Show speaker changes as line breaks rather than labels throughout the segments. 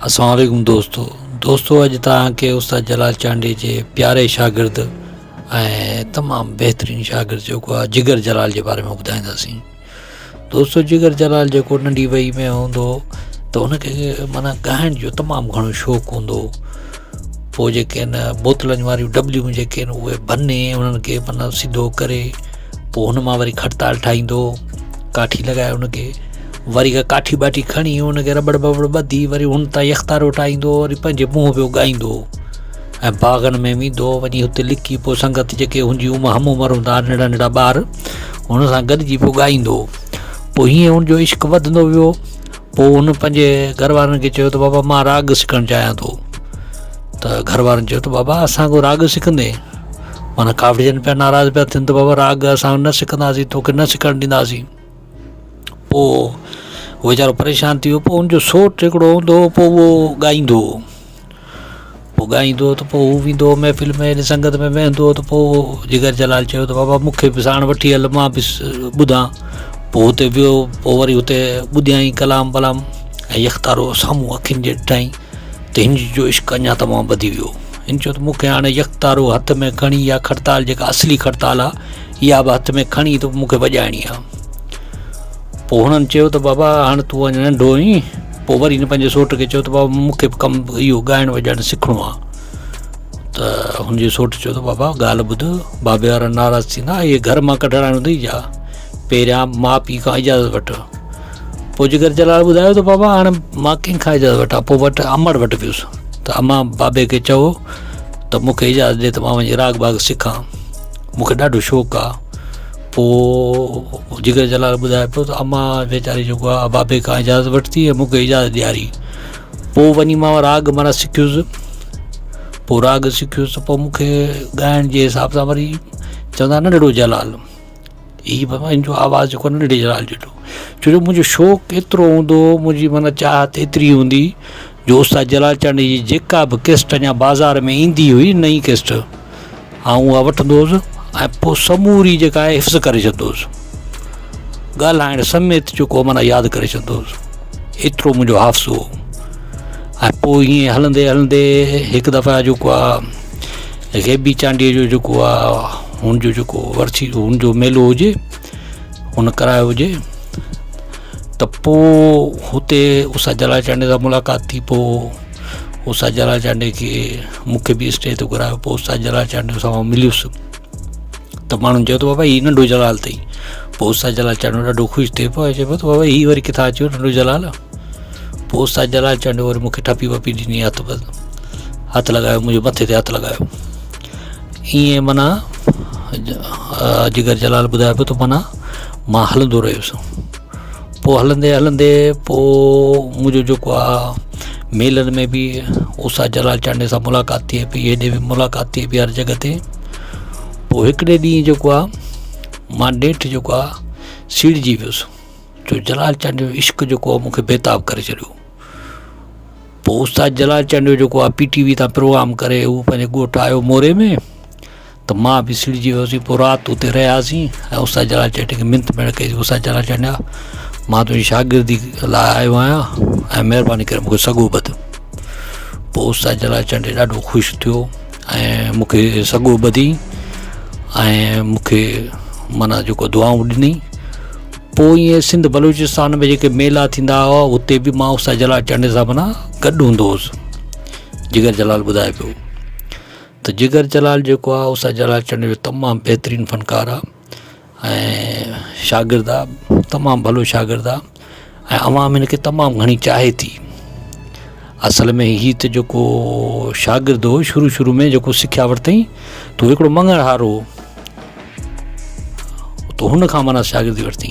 अस्सलाम वालेकुम दोस्तों अॼु तव्हांखे उस्ताद जलाल चांडी जे प्यारे शागिर्द ऐं तमामु बहितरीनु शागिर्द जेको आहे जिगर जलाल जे बारे में ॿुधाईंदासीं। दोस्तों जिगर जलाल जेको नंढी वई में हूंदो त हुनखे माना ॻाइण जो तमामु घणो शौक़ु हूंदो। पोइ जेके आहिनि बोतलनि वारियूं डबलियूं जेके आहिनि उहे भने उन्हनि खे माना सिधो करे पोइ हुन मां वरी खड़ताल ठाहींदो, काठी लॻाए हुनखे वरी काठी बाठी खणी हुनखे रबड़ बबड़ ॿधी वरी हुन तां यख़्तारो ठाहींदो, वरी पंहिंजे मुंहुं पियो ॻाईंदो ऐं बाग़नि में वेंदो वञी हुते लिकी पोइ संगत जेके हुनजी हम उमिरि हूंदा नंढा नंढा ॿार हुन सां गॾिजी पोइ ॻाईंदो। पोइ हीअं हुनजो इश्क़ु वधंदो वियो। पोइ हुन पंहिंजे घर वारनि खे चयो त बाबा मां राग सिखणु चाहियां थो। त घर वारनि चयो त बाबा असां को राग सिखंदे, माना कावड़िजनि पिया नाराज़ पिया थियनि त बाबा राग असां न सिखंदासीं, तोखे न सिखणु ॾींदासीं। पोइ उहो वीचारो परेशान थी वियो। पोइ हुनजो सोट हिकिड़ो हूंदो, पोइ उहो ॻाईंदो त पोइ हू वेंदो महफ़िल में संगत में वेहंदो त पोइ जिगर जलाल चयो त बाबा मूंखे बि साण वठी हल, मां बि ॿुधां। पोइ हुते वियो, पोइ वरी हुते ॿुधाई कलाम वलाम ऐं यख़्तारो साम्हूं अखियुनि जे ॾिठाई त हिन जो इश्क़ु अञा तमामु वधी वियो। हिन चयो त मूंखे हाणे यख़्तारो हथ में खणी या खड़ताल जेका असली खड़ताल आहे इहा बि हथ में खणी त मूंखे वॼाइणी आहे। पोइ हुननि चयो त बाबा हाणे तूं अञा नंढो आहीं। पोइ वरी हिन पंहिंजे सोट खे चयो त बाबा मूंखे बि कमु इहो ॻाइणु वॼाइणु सिखणो आहे। त हुनजे सोट चयो त बाबा ॻाल्हि ॿुध, बाबे वारा नाराज़ थींदा, इहे घर मां कढाइणो अथई जा, पहिरियां माउ पीउ खां इजाज़त वठि। पोइ जिगर जलाल ॿुधायो त बाबा हाणे मां कंहिंखां इजाज़त वठां। पोइ अमड़ वटि वियुसि त अम्मा बाबे खे चओ त मूंखे इजाज़त ॾे त मां वञी राग बाग सिखां, मूंखे ॾाढो शौक़ु आहे। पोइ जिगर जलाल ॿुधाए पियो त अम्मा वीचारी जेको आहे बाबे खां इजाज़त वरिती ऐं मूंखे इजाज़त ॾियारी। पोइ वञी मां राग माना सिखियुसि। पोइ राग सिखियुसि त पोइ मूंखे ॻाइण जे हिसाब सां वरी चवंदा नंढड़ो जलाल, हीअ बाबा हिन जो आवाज़ु जेको आहे नंढड़े जलाल जहिड़ो। छो जो मुंहिंजो शौक़ु एतिरो हूंदो, मुंहिंजी माना चाहत एतिरी हूंदी जो उस्ताद जलाल चांडी जी जेका बि कैस्ट अञा बाज़ार में ईंदी हुई नई कैस्ट, उहा वठंदो हुउसि ऐं पोइ समूरी जेका आहे हिफ़्ज़ करे छॾंदो हुउसि, ॻाल्हाइण समेत जेको माना यादि करे छॾंदो हुउसि, एतिरो मुंहिंजो हाफ़्ज़ हो। ऐं पोइ हीअं हलंदे हलंदे हिकु दफ़ा जेको आहे गेबी चांडीअ जो जेको आहे हुनजो जेको वरसी हुनजो मेलो हुजे, हुन करायो हुजे, त पोइ हुते उस्ताद जलाल चांडी सां मुलाक़ात थी। पोइ उस्ताद जलाल चांडी खे मूंखे बि स्टेज ते घुरायो। पोइ उस्ताद जलाल चांडी सां मां मिलियुसि त माण्हुनि चयो त बाबा हीउ नंढो जलाल अथई। पोइ उस्ताद जलाल चांडी ॾाढो ख़ुशि थिए पियो, चए पियो त बाबा हीउ वरी किथां अचियो नंढो जलाल। पोइ उस्ताद जलाल चांडी वरी मूंखे ठपी वपी ॾिनी, हथु लॻायो, मुंहिंजे मथे ते हथु लॻायो। ईअं माना जिगर जलाल ॿुधाए पियो त माना मां हलंदो रहियुसि। पोइ हलंदे हलंदे पोइ मुंहिंजो जेको आहे मेलनि में बि उस्ताद जलाल चांडी सां मुलाक़ात थिए पई, हेॾे बि मुलाक़ात थिए पई हर जॻह ते। पोइ हिकिड़े ॾींहुं जेको आहे मां नेठि जेको आहे सीड़जी वियुसि, जो जलाल चांडी जो इश्क़ु जेको आहे मूंखे बेताब करे छॾियो। पोइ उस्ताद जलाल चांडी जो जेको आहे PTV तां प्रोग्राम करे उहो पंहिंजे ॻोठु आयो मोरे में, त मां बि सीड़जी वियुसि। पोइ राति उते रहियासीं ऐं उस्ताद जलाल चांडी खे मिंत पिण कई, उस्ताद जलाल चांडी मां तुंहिंजी शागिर्दी लाइ आयो आहियां ऐं महिरबानी करे मूंखे सॻो ॿध। पोइ उस्ताद जलाल चांडी ॾाढो ख़ुशि थियो ऐं मूंखे सॻो ॿधी ऐं मूंखे माना जेको दुआऊं ॾिनई। पोइ ईअं सिंध बलूचिस्तान में जेके मेला थींदा हुआ उते बि मां उस्ताद जलाल चांडी सां माना गॾु हूंदो हुउसि, जिगर जलाल ॿुधाए पियो। त जिगर जलाल जेको आहे उस्ताद जलाल चांडी जो तमामु बहितरीनु फ़नकार आहे ऐं शागिर्द आहे, तमामु भलो शागिर्द आहे ऐं अवाम हिन खे तमामु घणी चाहे थी। असल में हीअ त जेको शागिर्द हो शुरू में जेको सिखिया वरितई त हिकिड़ो मंगणहार हो, त हुन खां माना शागिर्दी वरितई।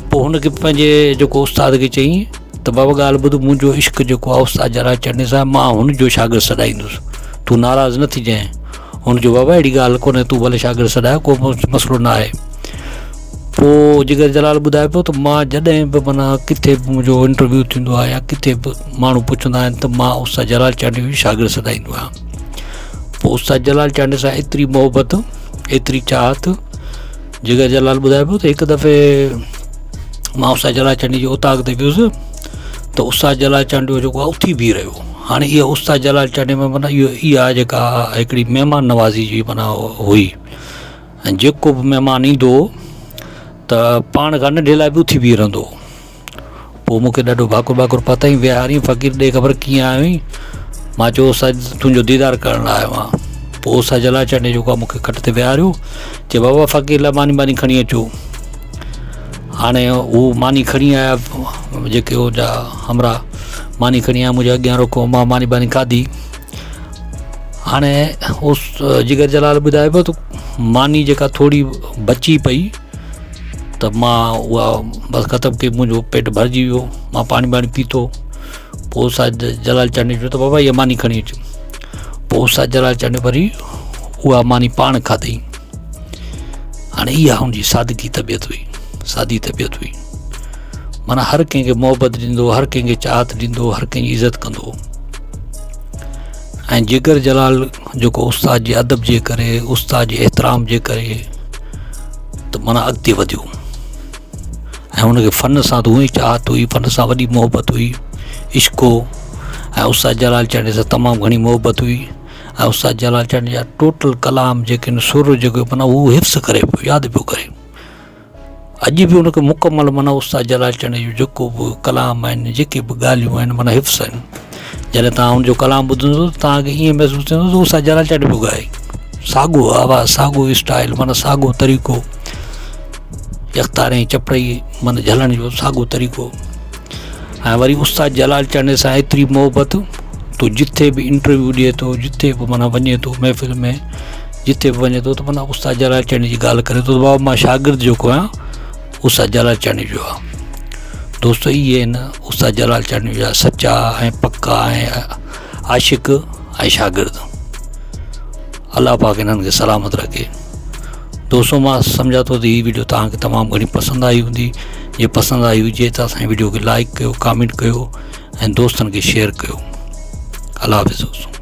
पोइ हुनखे पंहिंजे जेको उस्ताद खे चई त बाबा ॻाल्हि ॿुध, मुंहिंजो इश्क़ु जेको आहे उस्ताद जलाल चांडी सां, मां हुनजो शागिर्द सॾाईंदुसि, तूं नाराज़ न थी जांइ। हुनजो बाबा अहिड़ी ॻाल्हि कोन्हे, तूं भले शागिर्द सॾाए, को मसइलो न आहे। पोइ जिगर जलाल ॿुधाए पियो त मां जॾहिं बि माना किथे बि मुंहिंजो इंटरव्यू थींदो आहे या किथे बि माण्हू पुछंदा आहिनि त मां उस्ताद जलाल चांडी जो शागिर्द सॾाईंदो आहियां। पोइ उस्ताद जलाल चांडी सां एतिरी मोहबत, एतिरी चाहत, जिगर जलाल ॿुधाए पियो त हिकु दफ़े मां उस्ताद जलाल चांडी जे उताक ते वियुसि त उस्ताद जलाल चांडू जेको आहे उथी बीह रहियो। हाणे इहा उस्ताद जलाल चांडे में माना इहा जेका हिकिड़ी महिमान नवाज़ी जी माना हुई, ऐं जेको बि महिमान ईंदो त पाण खां नंढे लाइ बि उथी बीह रहंदो। पोइ मूंखे ॾाढो भाकुर भाकुर पताई विहारी, फ़क़ीर ॾे ख़बर कीअं आयो आहीं? मां चयो उस्ताद तुंहिंजो दीदार करणु आयो आहियां। पोइ उस्ताद जलाल चांडे जेको आहे मूंखे खट ते विहारियो, चए बाबा फ़क़ीर लाइ मानी खणी अचो। हाणे हू मानी खणी आया, जेके हुनजा हमरा मानी खणी आया, मुंहिंजे अॻियां रखो, मां मानी खाधी। हाणे उस जिगर जलाल ॿुधाए पियो त मानी जेका थोरी बची पई त मां उहा बसि ख़तमु कई, मुंहिंजो पेट भरिजी वियो, मां पाणी पीतो। पोइ उस्ताद जलाल चांडे चयो त बाबा इहा मानी खणी अचु। पोइ उस्ताद जलाल चांडे वरी उहा मानी पाण खाधई। हाणे इहा हुनजी सादी तबियत हुई। माना हर कंहिंखे मोहबत ॾींदो, हर कंहिंखे चाहत ॾींदो, हर कंहिंजी इज़त कंदो। ऐं जिगर जलाल जेको उस्ताद जे अदब जे करे, उस्ताद जे एतिराम जे करे त माना अॻिते वधियो। ऐं हुनखे फ़न सां त उहा ई चाहत हुई, फ़न सां वॾी मोहबत हुई, इश्क हो। ऐं उस्ताद जलाल चांडे सां तमामु घणी मोहबत हुई। ऐं उस्ताद जलाल चांडे जा टोटल कलाम जेके आहिनि, सुर जेको माना उहो हिफ़्ज़ करे पियो, यादि पियो करे। अॼु बि हुनखे मुकमल माना उस्ताद जलाल चांडे जो जेको बि कलाम आहिनि, जेके बि ॻाल्हियूं आहिनि, माना हिफ़्ज़ आहिनि। जॾहिं तव्हां हुनजो कलाम ॿुधंदो त तव्हांखे ईअं महसूसु थींदो त उस्ताद जलाल चांडे पियो ॻाए। साॻियो आवाज़ु, साॻियो स्टाइल, माना साॻियो तरीक़ो, यख़्तारे चपड़ाई माना झलण जो साॻियो तरीक़ो। ऐं वरी उस्ताद जलाल चांडे सां एतिरी मोहबत तो जिथे बि इंटरव्यू ॾिए थो, जिथे बि माना वञे थो महफ़िल में, जिथे बि वञे थो त माना उस्ताद जलाल चांडे जी ॻाल्हि करे थो त बाबा मां शागिर्द जेको आहियां उस्ताद जलाल चांडे जो आहे। दोस्तो इहे आहिनि उस्ताद जलाल चांडे जा सचा ऐं पक्का ऐं आशिक़ ऐं शागिर्द। अल्लाह पाक इन्हनि खे सलामत रखे। दोस्तो मां सम्झा थो त हीअ वीडियो तव्हांखे तमामु घणी पसंदि आई हूंदी। जे पसंदि आई हुजे त असांजी वीडियो खे लाइक कयो, कमेंट कयो ऐं दोस्तनि खे शेयर कयो। अल्लाह हाफ़िज़ दोस्तो।